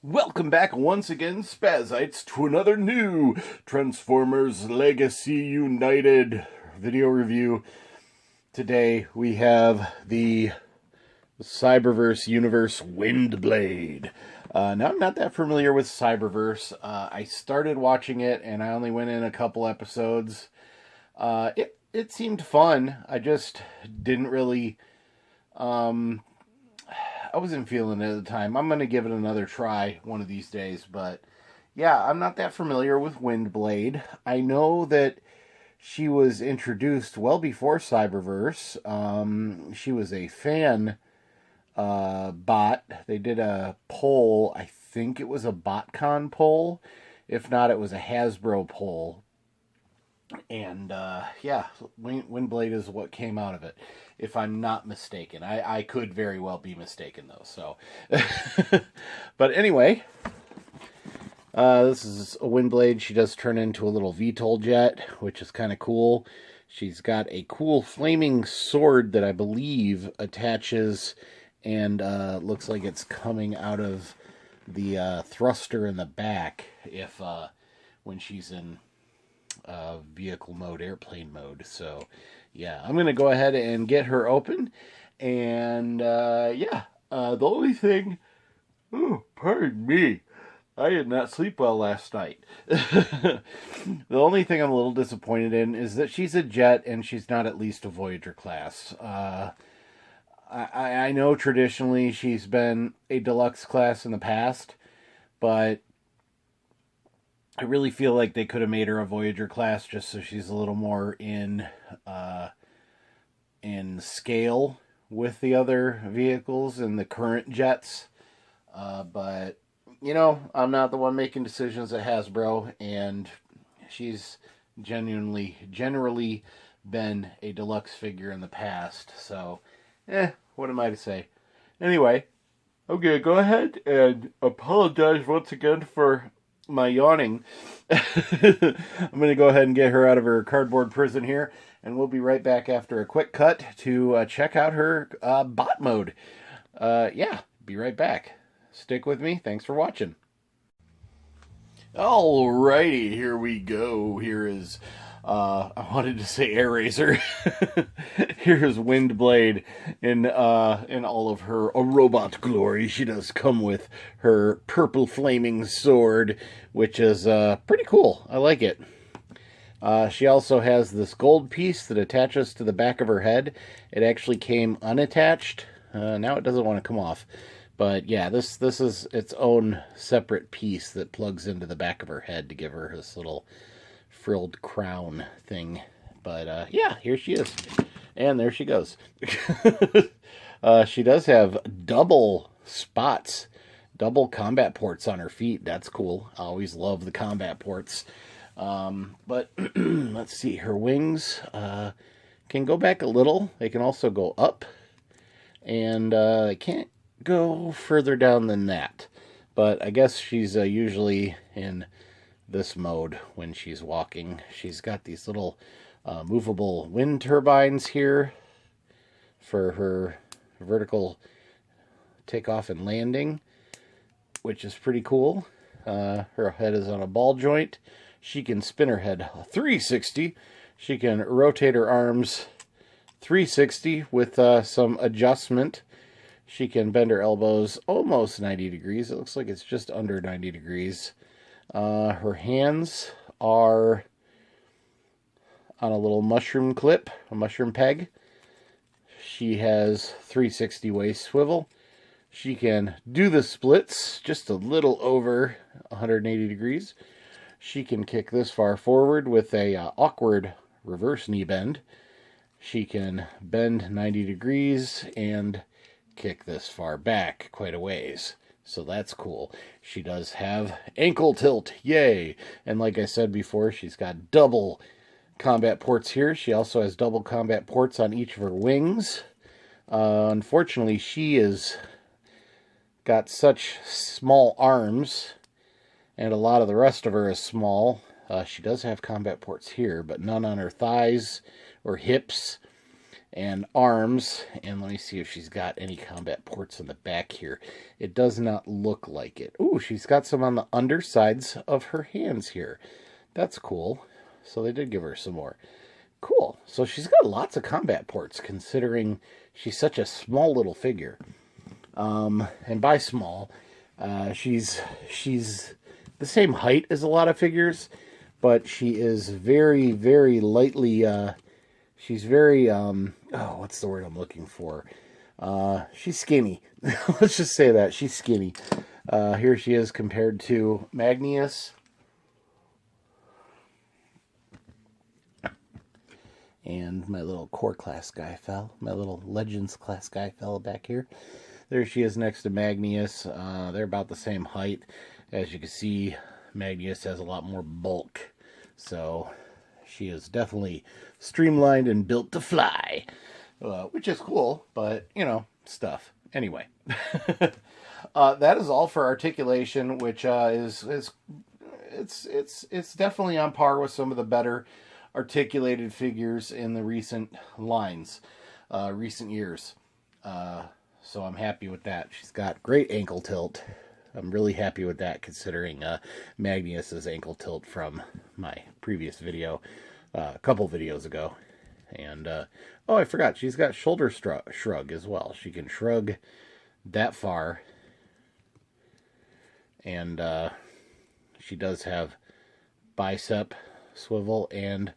Welcome back once again, Spazites, to another new Transformers Legacy United video review. Today we have the Cyberverse universe Windblade. Now, I'm not that familiar with Cyberverse. I started watching it and I only went in a couple episodes. It seemed fun. I just didn't really... I wasn't feeling it at the time. I'm going to give it another try one of these days. But yeah, I'm not that familiar with Windblade. I know that she was introduced well before Cyberverse. She was a fan bot. They did a poll. I think it was a BotCon poll. If not, it was a Hasbro poll. And yeah, Windblade is what came out of it, if I'm not mistaken. I could very well be mistaken, though. So, but anyway, this is a Windblade. She does turn into a little VTOL jet, which is kind of cool. She's got a cool flaming sword that I believe attaches and looks like it's coming out of the thruster in the back if when she's in vehicle mode, airplane mode. So yeah, I'm gonna go ahead and get her open. And yeah, the only thing, oh, pardon me, I did not sleep well last night. The only thing I'm a little disappointed in is that she's a jet and she's not at least a Voyager class. I know traditionally she's been a deluxe class in the past, but I really feel like they could have made her a Voyager class just so she's a little more in scale with the other vehicles and the current jets. But you know, I'm not the one making decisions at Hasbro, and she's generally been a deluxe figure in the past. So, what am I to say? Anyway, I'm gonna go ahead and apologize once again for my yawning. I'm going to go ahead and get her out of her cardboard prison here, and we'll be right back after a quick cut to check out her bot mode. Yeah, be right back. Stick with me. Thanks for watching. Alrighty, here we go. Here is, I wanted to say Air Razor. Here's Windblade in all of her robot glory. She does come with her purple flaming sword, which is pretty cool. I like it. She also has this gold piece that attaches to the back of her head. It actually came unattached. Now it doesn't want to come off. But yeah, this is its own separate piece that plugs into the back of her head to give her this little frilled crown thing. But yeah, here she is. And there she goes. She does have double spots, double combat ports on her feet. That's cool. I always love the combat ports. But let's see, her wings can go back a little. They can also go up. And they can't go further down than that. But I guess she's usually in this mode when she's walking. She's got these little movable wind turbines here for her vertical takeoff and landing, which is pretty cool. Her head is on a ball joint. She can spin her head 360. She can rotate her arms 360 with some adjustment. She can bend her elbows almost 90 degrees. It looks like it's just under 90 degrees. Her hands are on a little mushroom clip, a mushroom peg. She has 360 waist swivel. She can do the splits just a little over 180 degrees. She can kick this far forward with a awkward reverse knee bend. She can bend 90 degrees and kick this far back quite a ways. So that's cool. She does have ankle tilt. Yay! And like I said before, she's got double combat ports here. She also has double combat ports on each of her wings. Unfortunately, she is got such small arms, and a lot of the rest of her is small. She does have combat ports here, but none on her thighs or hips. and arms. And let me see if she's got any combat ports on the back here. It does not look like it. Ooh, she's got some on the undersides of her hands here. That's cool. So they did give her some more. Cool. So she's got lots of combat ports, considering she's such a small little figure. And by small, she's the same height as a lot of figures, but she is very, very lightly, she's very, oh, what's the word I'm looking for? She's skinny. Let's just say that. She's skinny. Here she is compared to Magnus. And my little core class guy fell. My little Legends class guy fell back here. There she is next to Magnus. They're about the same height. As you can see, Magnus has a lot more bulk. So she is definitely streamlined and built to fly. Which is cool, but, you know, stuff. Anyway. That is all for articulation, which it's definitely on par with some of the better articulated figures in the recent lines, recent years. So I'm happy with that. She's got great ankle tilt. I'm really happy with that, considering Magnus's ankle tilt from my previous video, a couple videos ago. And, oh, I forgot, she's got shoulder shrug as well. She can shrug that far. And she does have bicep swivel and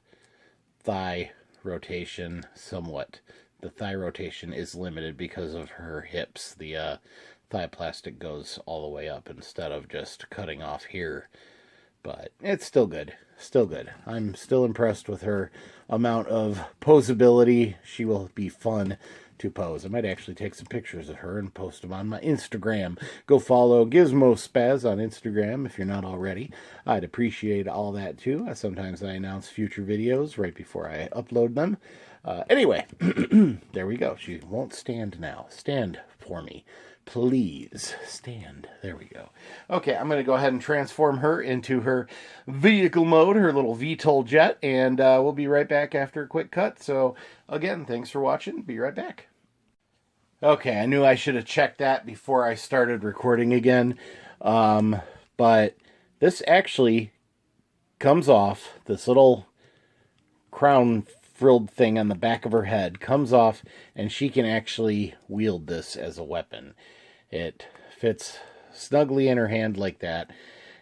thigh rotation somewhat. The thigh rotation is limited because of her hips. The thigh plastic goes all the way up instead of just cutting off here. But it's still good. Still good. I'm still impressed with her amount of posability. She will be fun to pose. I might actually take some pictures of her and post them on my Instagram. Go follow Gizmo Spaz on Instagram if you're not already. I'd appreciate all that too. Sometimes I announce future videos right before I upload them. Anyway, there we go. She won't stand now. Stand for me. Please stand. There we go. Okay, I'm going to go ahead and transform her into her vehicle mode, her little VTOL jet, and we'll be right back after a quick cut. So, again, thanks for watching. Be right back. Okay, I knew I should have checked that before I started recording again, but this actually comes off. This little crown frilled thing on the back of her head comes off, and she can actually wield this as a weapon. It fits snugly in her hand like that,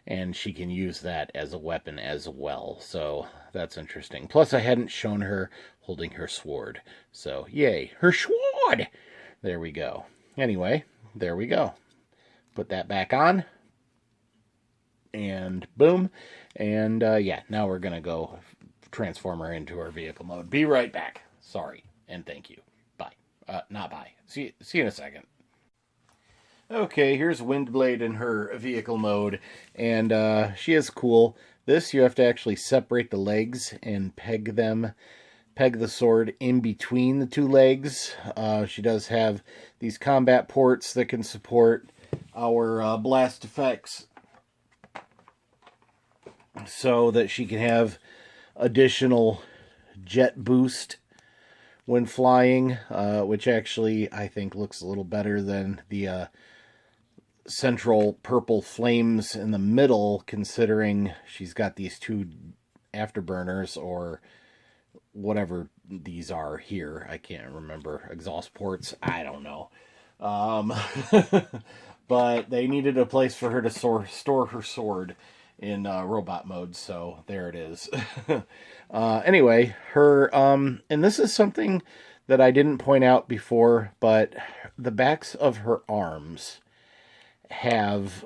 and she can use that as a weapon as well. So that's interesting. Plus, I hadn't shown her holding her sword. So, yay, her sword! There we go. Anyway, there we go. Put that back on. And boom. And, yeah, now we're going to go transform her into her vehicle mode. Be right back. Sorry. And thank you. Bye. Not bye. See you in a second. Okay, here's Windblade in her vehicle mode. And she is cool. This, you have to actually separate the legs and peg the sword in between the two legs. She does have these combat ports that can support our blast effects, so that she can have additional jet boost when flying, which actually I think looks a little better than the central purple flames in the middle, considering she's got these two afterburners, or whatever these are here. I can't remember. Exhaust ports. I don't know. But they needed a place for her to store her sword in robot mode, so there it is. Anyway, her, and this is something that I didn't point out before, but the backs of her arms have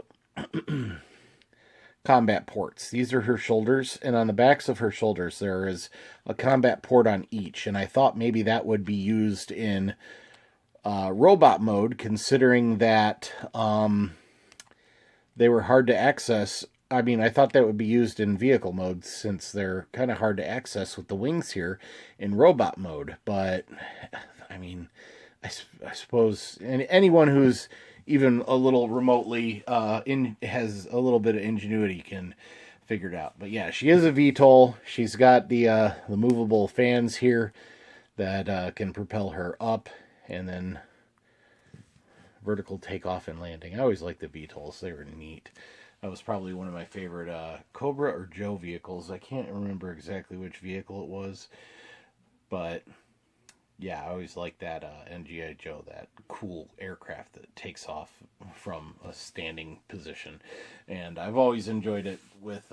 combat ports. These are her shoulders, and on the backs of her shoulders there is a combat port on each, and I thought maybe that would be used in robot mode, considering that they were hard to access. I mean, I thought that would be used in vehicle mode, since they're kind of hard to access with the wings here in robot mode. But, I mean, I suppose anyone who's even a little remotely has a little bit of ingenuity can figure it out. But yeah, she is a VTOL. She's got the movable fans here that can propel her up and then vertical takeoff and landing. I always liked the VTOLs. They were neat. That was probably one of my favorite Cobra or Joe vehicles. I can't remember exactly which vehicle it was, but yeah, I always liked that NGI Joe, that cool aircraft that takes off from a standing position. And I've always enjoyed it with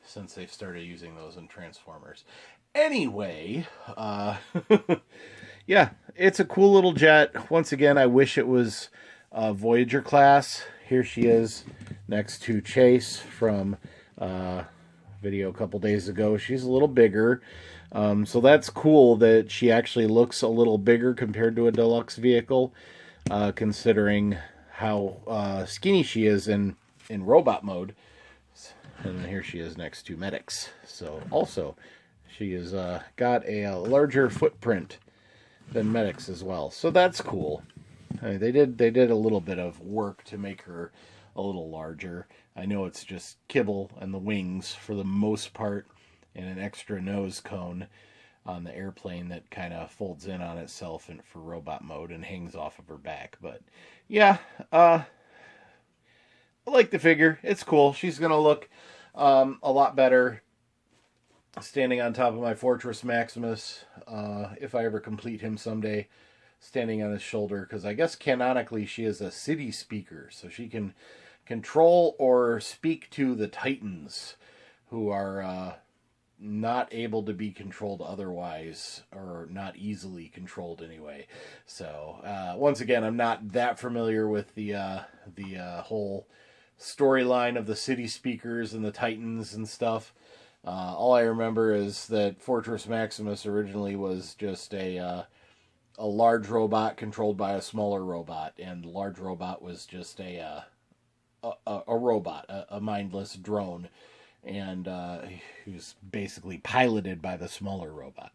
since they've started using those in Transformers. Anyway, yeah, it's a cool little jet. Once again, I wish it was Voyager class. Here she is next to Chase from video a couple days ago. She's a little bigger. So that's cool that she actually looks a little bigger compared to a deluxe vehicle, considering how skinny she is in robot mode. And then here she is next to Medics. So also, she has got a larger footprint than Medics as well. So that's cool. I mean, they did a little bit of work to make her a little larger. I know it's just kibble and the wings for the most part, and an extra nose cone on the airplane that kind of folds in on itself and for robot mode and hangs off of her back. But yeah, I like the figure. It's cool. She's gonna look a lot better standing on top of my Fortress Maximus if I ever complete him someday, standing on his shoulder, because I guess canonically she is a city speaker, so she can control or speak to the Titans, who are not able to be controlled otherwise, or not easily controlled anyway. So once again, I'm not that familiar with the whole storyline of the city speakers and the Titans and stuff. All I remember is that Fortress Maximus originally was just a large robot controlled by a smaller robot, and the large robot was just a robot, a mindless drone, and he was basically piloted by the smaller robot.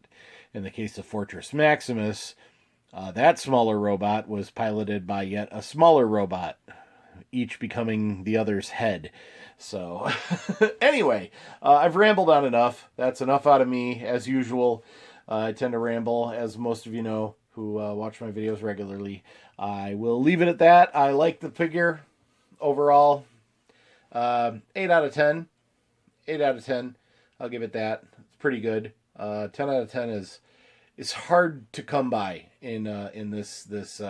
In the case of Fortress Maximus, that smaller robot was piloted by yet a smaller robot, each becoming the other's head. So, anyway, I've rambled on enough. That's enough out of me, as usual. I tend to ramble, as most of you know who watch my videos regularly. I will leave it at that. I like the figure overall. 8 out of 10. 8 out of 10. I'll give it that. It's pretty good. 10 out of 10 is hard to come by in this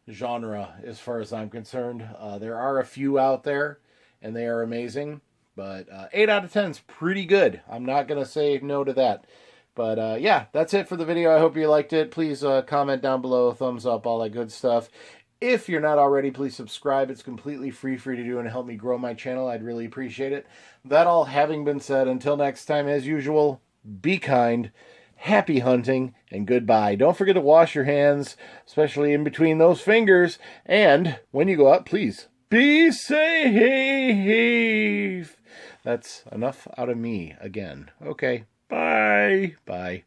genre, as far as I'm concerned. There are a few out there, and they are amazing. But 8 out of 10 is pretty good. I'm not going to say no to that. But yeah, that's it for the video. I hope you liked it. Please comment down below, thumbs up, all that good stuff. If you're not already, please subscribe. It's completely free to do and help me grow my channel. I'd really appreciate it. That all having been said, until next time, as usual, be kind, happy hunting, and goodbye. Don't forget to wash your hands, especially in between those fingers. And when you go out, please be safe. That's enough out of me again. Okay, bye. Bye.